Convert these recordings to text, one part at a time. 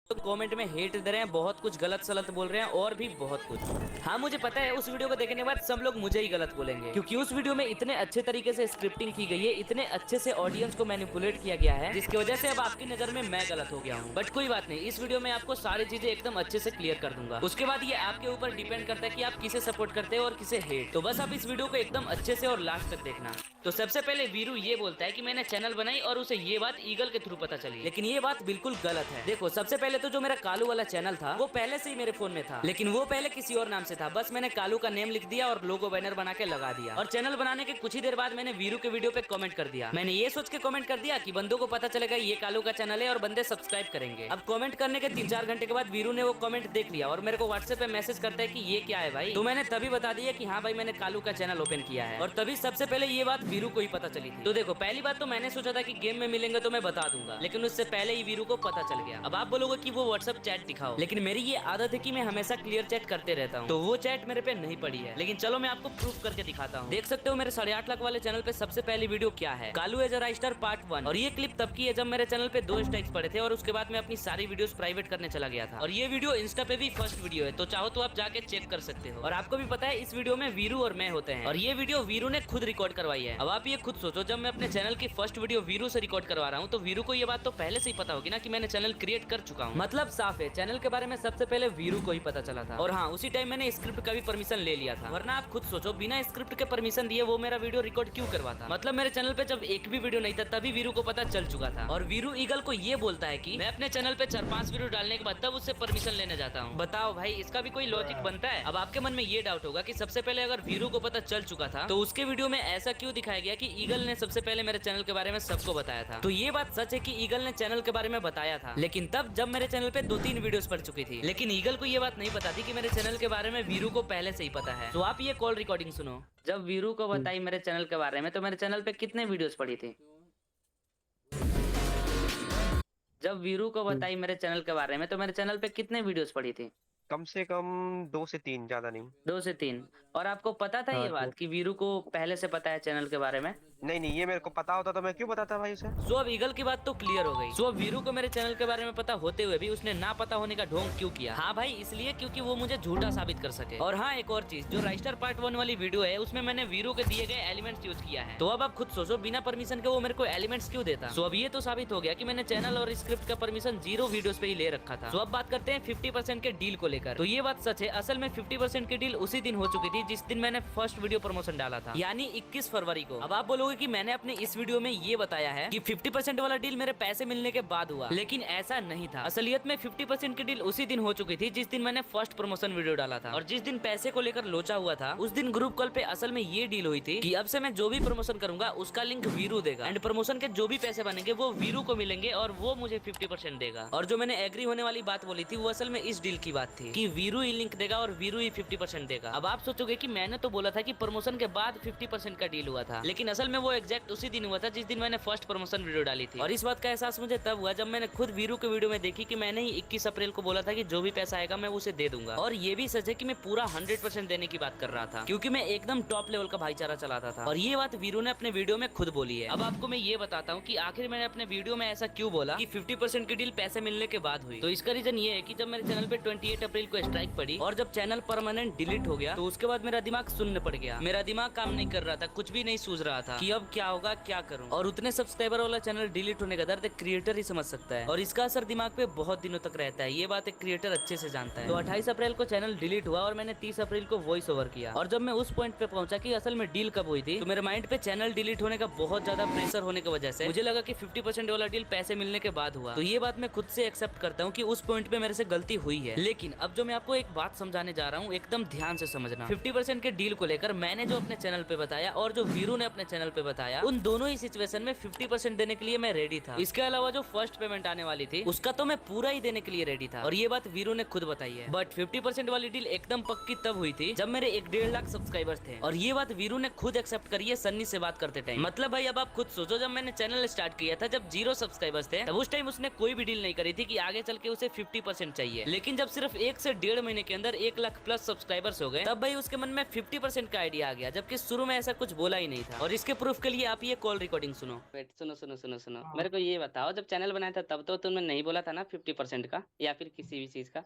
तो कमेंट में हेट दे रहे हैं, बहुत कुछ गलत सलत बोल रहे हैं और भी बहुत कुछ। हाँ मुझे पता है उस वीडियो को देखने के बाद सब लोग मुझे ही गलत बोलेंगे, क्योंकि उस वीडियो में इतने अच्छे तरीके से स्क्रिप्टिंग की गई है, इतने अच्छे से ऑडियंस को मैनिपुलेट किया गया है, जिसकी वजह से अब आपकी नजर में मैं गलत हो गया हूँ। बट कोई बात नहीं, इस वीडियो में आपको सारी चीजें एकदम अच्छे से क्लियर कर दूंगा। उसके बाद ये आपके ऊपर डिपेंड करता है कि आप किसे सपोर्ट करते हो और किसे हेट। तो बस आप इस वीडियो को एकदम अच्छे से और लास्ट तक देखना। तो सबसे पहले वीरू ये बोलता है कि मैंने चैनल बनाई और उसे ये बात ईगल के थ्रू पता चली, लेकिन ये बात बिल्कुल गलत है। देखो सबसे पहले तो जो मेरा कालू वाला चैनल था वो पहले से ही मेरे फोन में था, लेकिन वो पहले किसी और नाम से था। बस मैंने कालू का नेम लिख दिया और लोगो बैनर बना के लगा दिया। और चैनल बनाने के कुछ ही देर बाद मैंने वीरू के वीडियो पे कमेंट कर दिया। मैंने ये सोच के कमेंट कर दिया कि बंदों को पता चलेगा ये कालू का चैनल है और बंदे सब्सक्राइब करेंगे। अब कमेंट करने के 3-4 घंटे के बाद वीरू ने वो कमेंट देख लिया और मेरे को व्हाट्सएप पे मैसेज करता है कि ये क्या है भाई। तो मैंने तभी बता दिया कि हाँ भाई मैंने कालू का चैनल ओपन किया है। और तभी सबसे पहले ये बात वीरू को ही पता चली थी। तो देखो पहली बात तो मैंने सोचा था कि गेम में मिलेंगे तो मैं बता दूंगा, लेकिन उससे पहले ही वीरू को पता चल गया। अब आप बोलोगे कि वो व्हाट्सएप चैट दिखाओ, लेकिन मेरी ये आदत है कि मैं हमेशा क्लियर चैट करते रहता हूँ, तो वो चैट मेरे पे नहीं पड़ी है। लेकिन चलो मैं आपको प्रूफ करके दिखाता हूँ। देख सकते हो मेरे 8.5 लाख वाले चैनल पे सबसे पहली वीडियो क्या है, कालू एज अ राइस्टर पार्ट 1। और ये क्लिप तब की है जब मेरे चैनल पे 2 स्ट्राइक्स पड़े थे और उसके बाद मैं अपनी सारी वीडियोस प्राइवेट करने चला गया था। और ये वीडियो इंस्टा पे भी फर्स्ट वीडियो है, तो चाहो तो आप जाके चेक कर सकते हो। और आपको भी पता है इस वीडियो में वीरू और मैं होते हैं, और ये वीडियो वीरू ने खुद रिकॉर्ड करवाई है। अब आप ये खुद सोचो, जब मैं अपने चैनल की फर्स्ट वीडियो वीरू से रिकॉर्ड करवा रहा हूँ तो वीरू को ये बात तो पहले से ही पता होगी ना कि मैंने चैनल क्रिएट कर चुका हूँ। मतलब साफ है, चैनल के बारे में सबसे पहले वीरू को ही पता चला था। और हाँ, उसी टाइम मैंने स्क्रिप्ट का भी परमिशन ले लिया था, वरना आप खुद सोचो बिना स्क्रिप्ट के परमिशन दिए वो मेरा वीडियो रिकॉर्ड क्यों करवाता। मतलब मेरे चैनल पे जब एक भी वीडियो नहीं था तभी वीरू को पता चल चुका था। और वीरू ईगल को ये बोलता है कि मैं अपने चैनल पे 4-5 वीडियो डालने के बाद तब उससे परमिशन लेने जाता हूँ। बताओ भाई, इसका भी कोई लॉजिक बनता है। अब आपके मन में ये डाउट होगा कि सबसे पहले अगर वीरू को पता चल चुका था तो उसके वीडियो में ऐसा क्यों दिखाया गया कि ईगल ने सबसे पहले मेरे चैनल के बारे में सबको बताया था। तो ये बात सच है कि ईगल ने चैनल के बारे में बताया था, लेकिन तब जब मेरे चैनल पे 2-3 वीडियोस पड़ चुकी थी। लेकिन ईगल को ये बात नहीं पता थी कि मेरे चैनल के बारे में वीरू को पहले से ही पता है। तो आप ये कॉल रिकॉर्डिंग सुनो। जब वीरू को बताई मेरे चैनल के बारे में तो मेरे चैनल पे कितने वीडियोस पड़ी थी। जब वीरू को बताई मेरे चैनल के बारे में तो मेरे चैनल पे कितने वीडियोस पड़ी थी। कम से कम 2 से 3, ज्यादा नहीं। 2 से 3। और आपको पता था हाँ ये तो बात कि वीरू को पहले से पता है चैनल के बारे में। नहीं नहीं, ये मेरे को पता होता तो मैं क्यों बताता भाई उसे। सो अब ईगल की बात तो क्लियर हो गई। सो अब वीरू को मेरे चैनल के बारे में पता होते हुए भी उसने ना पता होने का ढोंग क्यों किया। हाँ भाई, इसलिए क्योंकि वो मुझे झूठा साबित कर सके। और हाँ, एक और चीज, जो राइस्टर पार्ट 1 वाली वीडियो है उसमें मैंने वीरू के दिए गए एलिमेंट्स यूज किया है। तो अब आप खुद सोचो, बिना परमिशन के वो मेरे को एलिमेंट्स क्यों देता। सो अब ये तो साबित हो गया कि मैंने चैनल और स्क्रिप्ट का परमिशन 0 वीडियोस पे ही ले रखा था। तो अब बात करते हैं 50% के डील को लेकर। तो ये बात सच है, असल में 50% की डील उसी दिन हो चुकी थी जिस दिन मैंने फर्स्ट वीडियो प्रमोशन डाला था, यानी 21 फरवरी को। अब आप बोलोगे कि मैंने अपने इस वीडियो में ये बताया है कि 50% वाला डील मेरे पैसे मिलने के बाद हुआ, लेकिन ऐसा नहीं था। असलियत में 50% की डील उसी दिन हो चुकी थी जिस दिन मैंने फर्स्ट प्रमोशन वीडियो डाला था। और जिस दिन पैसे को लेकर लोचा हुआ था उस दिन ग्रुप कॉल पे असल में ये डील हुई थी कि अब से मैं जो भी प्रमोशन करूंगा उसका लिंक वीरू देगा, एंड प्रमोशन के जो भी पैसे बनेंगे वो वीरू को मिलेंगे और वो मुझे 50% देगा। और जो मैंने एग्री होने वाली बात बोली थी वो असल में इस डील की बात थी कि वीरू ही लिंक देगा और वीरू ही 50% देगा। अब आप सोचोगे कि मैंने तो बोला था कि प्रमोशन के बाद 50% का डील हुआ था, लेकिन असल में वो एग्जैक्ट उसी दिन हुआ था जिस दिन मैंने फर्स्ट प्रमोशन वीडियो डाली थी। और इस बात का एहसास मुझे तब हुआ जब मैंने खुद वीरू के वीडियो में देखी कि मैंने ही 21 अप्रैल को बोला था कि जो भी पैसा आएगा मैं उसे दे दूंगा। और ये भी सच है कि मैं पूरा 100% देने की बात कर रहा था, क्योंकि मैं एकदम टॉप लेवल का भाईचारा चलाता था। और ये बात वीरू ने अपने वीडियो में खुद बोली है। अब आपको मैं ये बताता हूँ कि आखिर मैंने अपने वीडियो में ऐसा क्यों बोला कि 50% की डील पैसे मिलने के बाद हुई। तो इसका रीजन ये है कि जब मेरे चैनल पे 28 अप्रैल को स्ट्राइक पड़ी और जब चैनल परमानेंट डिलीट हो गया तो उसके बाद मेरा दिमाग शून्य पड़ गया। मेरा दिमाग काम नहीं कर रहा था, कुछ भी नहीं सूझ रहा था कि अब क्या होगा, क्या करूं। और उतने सब्सक्राइबर वाला चैनल डिलीट होने का दर्द एक क्रिएटर ही समझ सकता है, और इसका असर दिमाग पे बहुत दिनों तक रहता है। ये बात एक क्रिएटर अच्छे से जानता है। तो 28 अप्रैल को चैनल डिलीट हुआ और मैंने 30 अप्रैल को वॉइस ओवर किया। और जब मैं उस पॉइंट पे पहुंचा कि असल में डील कब हुई थी, तो मेरे माइंड पे चैनल डिलीट होने का बहुत ज्यादा प्रेशर होने की वजह से मुझे लगा कि 50% वाला डील पैसे मिलने के बाद हुआ। तो ये बात मैं खुद से एक्सेप्ट करता हूँ कि उस पॉइंट पे मेरे से गलती हुई है। लेकिन अब जो मैं आपको एक बात समझाने जा रहा हूँ, एकदम ध्यान से समझना। 50% के डील को लेकर मैंने जो अपने चैनल पे बताया और जो वीरू ने अपने चैनल पे बताया, उन दोनों ही सिचुएशन में 50% देने के लिए मैं रेडी था। इसके अलावा जो फर्स्ट पेमेंट आने वाली थी उसका तो मैं पूरा ही देने के लिए रेडी था, और ये बात वीरू ने खुद बताई है। बट 50% वाली डील एकदम पक्की तब हुई थी जब मेरे 1.5 लाख सब्सक्राइबर्स थे, और ये बात वीरू ने खुद एक्सेप्ट करी है सन्नी से बात करते टाइम। मतलब भाई अब आप खुद सोचो, जब मैंने चैनल स्टार्ट किया था जब 0 सब्सक्राइबर्स थे, तब उस टाइम उसने कोई भी डील नहीं करी थी कि आगे चल के उसे 50% चाहिए। लेकिन जब सिर्फ 1 से 1.5 महीने के अंदर 1 लाख+ सब्सक्राइबर्स हो गए, तब भाई उसके मन में 50% का आइडिया आ गया, जबकि शुरू में ऐसा कुछ बोला ही नहीं था। और इसके प्रूफ के लिए आप ये कॉल रिकॉर्डिंग सुनो। वेट, सुनो सुनो सुनो सुनो, मेरे को ये बताओ, जब चैनल बनाया था तब तो तुमने नहीं बोला था ना 50% का, या फिर किसी भी चीज का?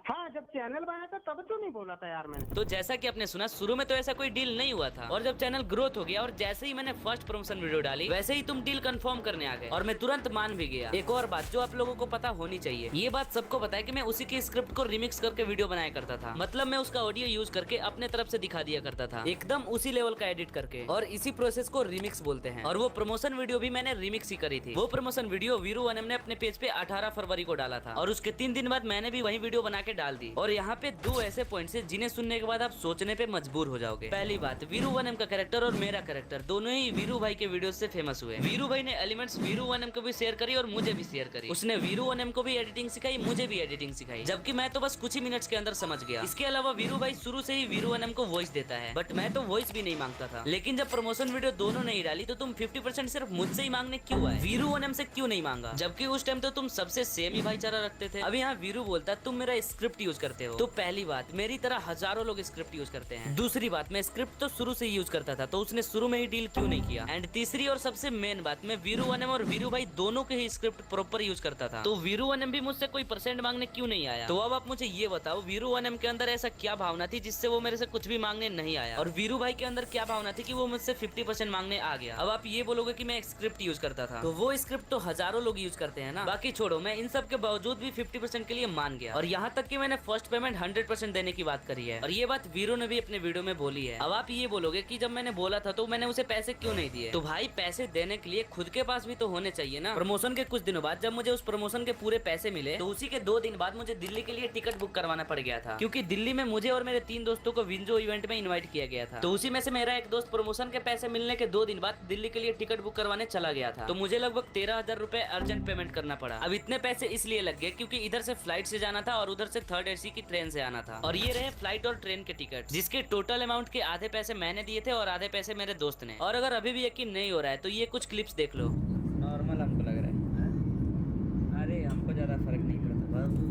हाँ, जब चैनल बनाया था तब तो नहीं बोला था यार मैंने। तो जैसा कि आपने सुना, शुरू में तो ऐसा कोई डील नहीं हुआ था, और जब चैनल ग्रोथ हो गया और जैसे ही मैंने फर्स्ट प्रमोशन वीडियो डाली वैसे ही तुम डील कंफर्म करने आ गए, और मैं तुरंत मान भी गया। एक और बात जो आप लोगों को पता होनी चाहिए, ये बात सबको पता है कि मैं उसी की स्क्रिप्ट को रिमिक्स करके वीडियो बनाया करता था। मतलब मैं उसका ऑडियो यूज करके अपने तरफ से दिखा दिया करता था, एकदम उसी लेवल का एडिट करके, और इसी प्रोसेस को रिमिक्स बोलते हैं। और वो प्रमोशन वीडियो भी मैंने रिमिक्स ही करी थी। वो प्रमोशन वीडियो वीरू वनम ने अपने पेज पे 18 फरवरी को डाला था, और उसके 3 दिन बाद मैंने भी वही वीडियो बना के डाल दी। और यहाँ पे 2 ऐसे पॉइंट्स हैं जिन्हें सुनने के बाद आप सोचने पे मजबूर हो जाओगे। पहली बात, वीरू वनम का कैरेक्टर और मेरा कैरेक्टर दोनों ही वीरू भाई के वीडियो से फेमस हुए। वीरू भाई ने एलिमेंट्स वीरू वनम को भी शेयर करी और मुझे भी शेयर करी। उसने वीरू वनम को भी एडिटिंग सिखाई, मुझे भी एडिटिंग सिखाई, जबकि मैं तो बस कुछ ही मिनट्स के अंदर समझ गया। इसके अलावा वीरू भाई शुरू से ही वीरू वनम को वॉइस देता है, बट मैं तो वॉइस भी नहीं मांगता था। लेकिन जब प्रमोशन वीडियो दोनों नहीं डाली तो तुम 50% सिर्फ मुझसे ही मांगने क्यों आए? वीरू वनम से क्यों नहीं मांगा? जबकि उस टाइम तो तुम सबसे सेम ही भाईचारा रखते थे। अब यहाँ वीरू बोलता तुम मेरा स्क्रिप्ट यूज करते हो। तो पहली बात, मेरी तरह हजारों लोग स्क्रिप्ट यूज करते हैं। दूसरी बात, मैं स्क्रिप्ट तो शुरू से ही यूज करता था, तो उसने शुरू में ही डील क्यों नहीं किया? एंड तीसरी और सबसे मेन बात, मैं वीरू वनम और वीरू भाई दोनों के ही स्क्रिप्ट प्रॉपर यूज करता था, तो वीरू वनम भी मुझसे कोई परसेंट मांगने क्यों नहीं आया? तो अब आप मुझे ये बताओ, वीरू वनम के अंदर ऐसा क्या भावना थी जिससे वो मेरे से कुछ भी मांगने नहीं आया, और वीरू भाई के अंदर क्या भावना थी कि वो मुझसे 50% मांगने आ गया? अब आप ये बोलोगे कि मैं स्क्रिप्ट यूज करता था, तो वो स्क्रिप्ट तो हजारों लोग यूज करते हैं ना। बाकी छोड़ो, मैं इन सब के बावजूद भी 50% के लिए मान गया, और यहाँ तक कि मैंने फर्स्ट पेमेंट 100% देने की बात करी है, और ये बात वीरू ने भी अपने वीडियो में बोली है। अब आप ये बोलोगे कि जब मैंने बोला था तो मैंने उसे पैसे क्यों नहीं दिए? तो भाई, पैसे देने के लिए खुद के पास भी तो होने चाहिए ना। प्रमोशन के कुछ दिनों बाद जब मुझे उस प्रमोशन के पूरे पैसे मिले, तो उसी के 2 दिन बाद मुझे दिल्ली के लिए टिकट बुक करवाना पड़ गया था, क्योंकि दिल्ली में मुझे और मेरे 3 दोस्तों को विंजो इवेंट में इन्वाइट किया गया था। तो उसी में से मेरा एक दोस्त प्रमोशन के पैसे मिलने के 2 दिन बाद दिल्ली के लिए टिकट बुक करवाने चला गया था, तो मुझे लगभग 13,000 रुपए अर्जेंट पेमेंट करना पड़ा। अब इतने पैसे इसलिए लग गए क्योंकि इधर से फ्लाइट से जाना था और उधर से 3rd AC की ट्रेन से आना था, और ये रहे फ्लाइट और ट्रेन के टिकट, जिसके टोटल अमाउंट के आधे पैसे मैंने दिए थे और आधे पैसे मेरे दोस्त ने। और अगर अभी भी यकीन नहीं हो रहा है तो ये कुछ क्लिप्स देख लो। नॉर्मल हमको लग रहा है। अरे हमको ज्यादा फर्क नहीं पड़ता बाबू।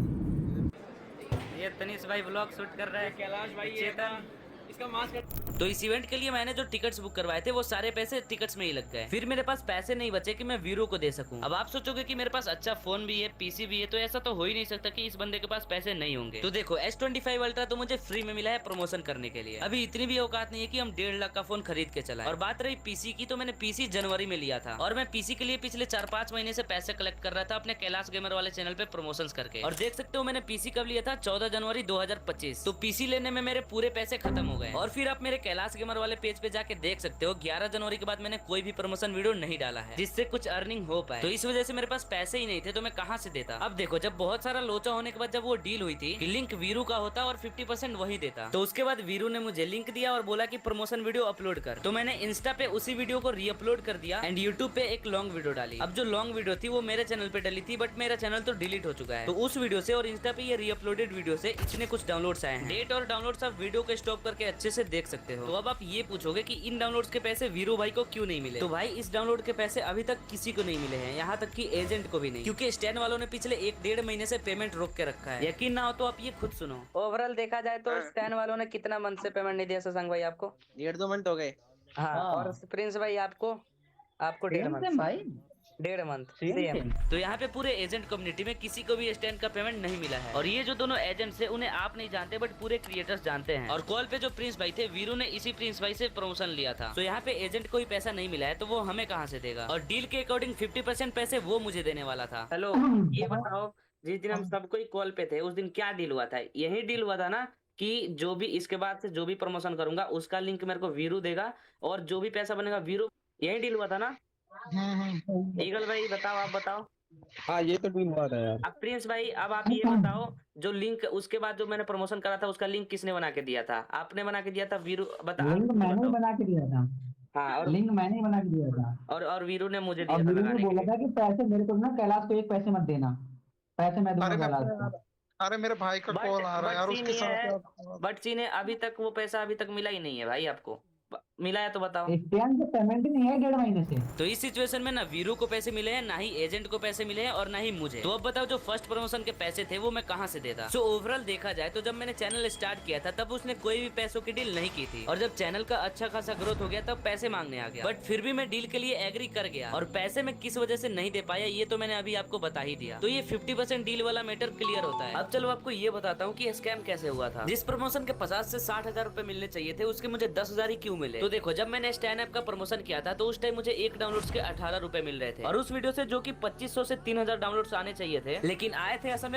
ये तनीश भाई ब्लॉग शूट कर रहा है, कैलाश भाई चेतन इसका मास्क। तो इस इवेंट के लिए मैंने जो टिकट्स बुक करवाए थे वो सारे पैसे टिकट्स में ही लग गए। फिर मेरे पास पैसे नहीं बचे कि मैं वीरू को दे सकूं। अब आप सोचोगे कि मेरे पास अच्छा फोन भी है, पीसी भी है, तो ऐसा तो हो ही नहीं सकता कि इस बंदे के पास पैसे नहीं होंगे। तो देखो, S25 अल्ट्रा तो मुझे फ्री में मिला है प्रमोशन करने के लिए। अभी इतनी भी औकात नहीं है कि हम 1.5 लाख का फोन खरीद के चलाएं। और बात रही पीसी की, तो मैंने पीसी जनवरी में लिया था, और मैं पीसी के लिए पिछले 4-5 महीने से पैसे कलेक्ट कर रहा था अपने कैलाश गेमर वाले चैनल पे प्रमोशंस करके। और देख सकते हो मैंने पीसी कब लिया था, 14 जनवरी 2025। तो पीसी लेने में मेरे पूरे पैसे खत्म हो गए। और फिर आप मेरे कैलाश गेमर वाले पेज पे जाके देख सकते हो, 11 जनवरी के बाद मैंने कोई भी प्रमोशन वीडियो नहीं डाला है जिससे कुछ अर्निंग हो पाए। तो इस वजह से मेरे पास पैसे ही नहीं थे, तो मैं कहां से देता? अब देखो, जब बहुत सारा लोचा होने के बाद जब वो डील हुई थी कि लिंक वीरू का होता और 50% वही देता, तो उसके बाद वीरू ने मुझे लिंक दिया और बोला कि प्रमोशन वीडियो अपलोड कर। तो मैंने इंस्टा पे उसी वीडियो को रीअपलोड कर दिया एंड यूट्यूब पे एक लॉन्ग वीडियो डाली। अब जो लॉन्ग वीडियो थी वो मेरे चैनल पे डली थी, बट मेरा चैनल तो डिलीट हो चुका है। तो उस वीडियो से और इंस्टा पे ये रीअपलोडेड वीडियो से इतने कुछ डाउनलोड्स आए हैं। डेट और डाउनलोड्स आप वीडियो को स्टॉप करके अच्छे से देख सकते हो। तो अब आप ये पूछोगे कि इन डाउनलोड्स के पैसे वीरू भाई को क्यों नहीं मिले? तो भाई, इस डाउनलोड के पैसे अभी तक किसी को नहीं मिले हैं, यहाँ तक कि एजेंट को भी नहीं, क्योंकि स्टैन वालों ने पिछले 1-1.5 महीने से पेमेंट रोक के रखा है। यकीन ना हो तो आप ये खुद सुनो। ओवरऑल देखा जाए तो स्टैन वालों ने कितना मंथ से पेमेंट नहीं दिया शशांक भाई आपको? 1.5-2 मंथ हो गए। हाँ, और प्रिंस भाई आपको 1.5 मंथ भाई, 1.5 मंथ सेम। तो यहाँ पे पूरे एजेंट कम्युनिटी में किसी को भी स्टैंड का पेमेंट नहीं मिला है। और ये जो दोनों एजेंट्स हैं उन्हें आप नहीं जानते, बट पूरे क्रिएटर्स जानते हैं। और कॉल पे जो प्रिंस भाई थे, वीरू ने इसी प्रिंस भाई से प्रमोशन लिया था। तो यहाँ पे एजेंट को ही पैसा नहीं मिला है, तो वो हमें कहाँ से देगा? और डील के अकॉर्डिंग 50% पैसे वो मुझे देने वाला था। हेलो, ये बताओ, जिस दिन हम सबको ही कॉल पे थे उस दिन क्या डील हुआ था? यही डील हुआ था ना कि जो भी इसके बाद से जो भी प्रमोशन करूंगा उसका लिंक मेरे को वीरू देगा, और जो भी पैसा बनेगा वीरू। यही डील हुआ था ना? ईगल भाई बताओ, आप बताओ। हाँ, ये तो डील हुआ था यार। अब प्रिंस भाई, अब आप ये बताओ, जो लिंक उसके बाद जो मैंने प्रमोशन करा था उसका लिंक किसने बना के दिया था? आपने बना के दिया था? वीरू बता। लिंक मैंने बना के दिया था। हाँ, और लिंक मैंने बना के दिया था। और वीरू ने मुझे दिया और था वीरू ने लगाने के बोला लिए। था कि पैसे मेरे को ना, कैलाश को एक पैसे मत देना, पैसे मैं दूंगा कैलाश को। अरे मेरे भाई का कॉल आ रहा है यार, उसके साथ बट सीन है, अभी तक वो पैसा अभी तक मिला ही नहीं है भाई आपको। मिला है तो बताओ। स्टैन से पेमेंट ही नहीं है 1.5 महीने से। तो इस सिचुएशन में ना वीरू को पैसे मिले हैं, ना ही एजेंट को पैसे मिले हैं और ना ही मुझे। तो अब बताओ जो फर्स्ट प्रमोशन के पैसे थे वो मैं कहाँ से देता। सो ओवरऑल देखा जाए तो जब मैंने चैनल स्टार्ट किया था तब उसने कोई भी पैसों की डील नहीं की थी, और जब चैनल का अच्छा खासा ग्रोथ हो गया तब पैसे मांगने आ गया। बट फिर भी मैं डील के लिए एग्री कर गया, और पैसे मैं किस वजह से नहीं दे पाया ये तो मैंने अभी आपको बता ही दिया। तो ये 50% डील वाला मैटर क्लियर होता है। अब चलो आपको ये बताता हूँ कि स्कैम कैसे हुआ था। जिस प्रमोशन के 50 से 60 हजार रुपए मिलने चाहिए थे उसके मुझे 10,000 ही क्यों मिले। तो देखो, जब मैंने स्टैन ऐप का प्रमोशन किया था तो उस टाइम मुझे एक डाउनलोड्स के 18 रुपए मिल रहे थे, और उस वीडियो से जो कि 2500 से 3000 डाउनलोड्स आने चाहिए थे, लेकिन आए थे असल में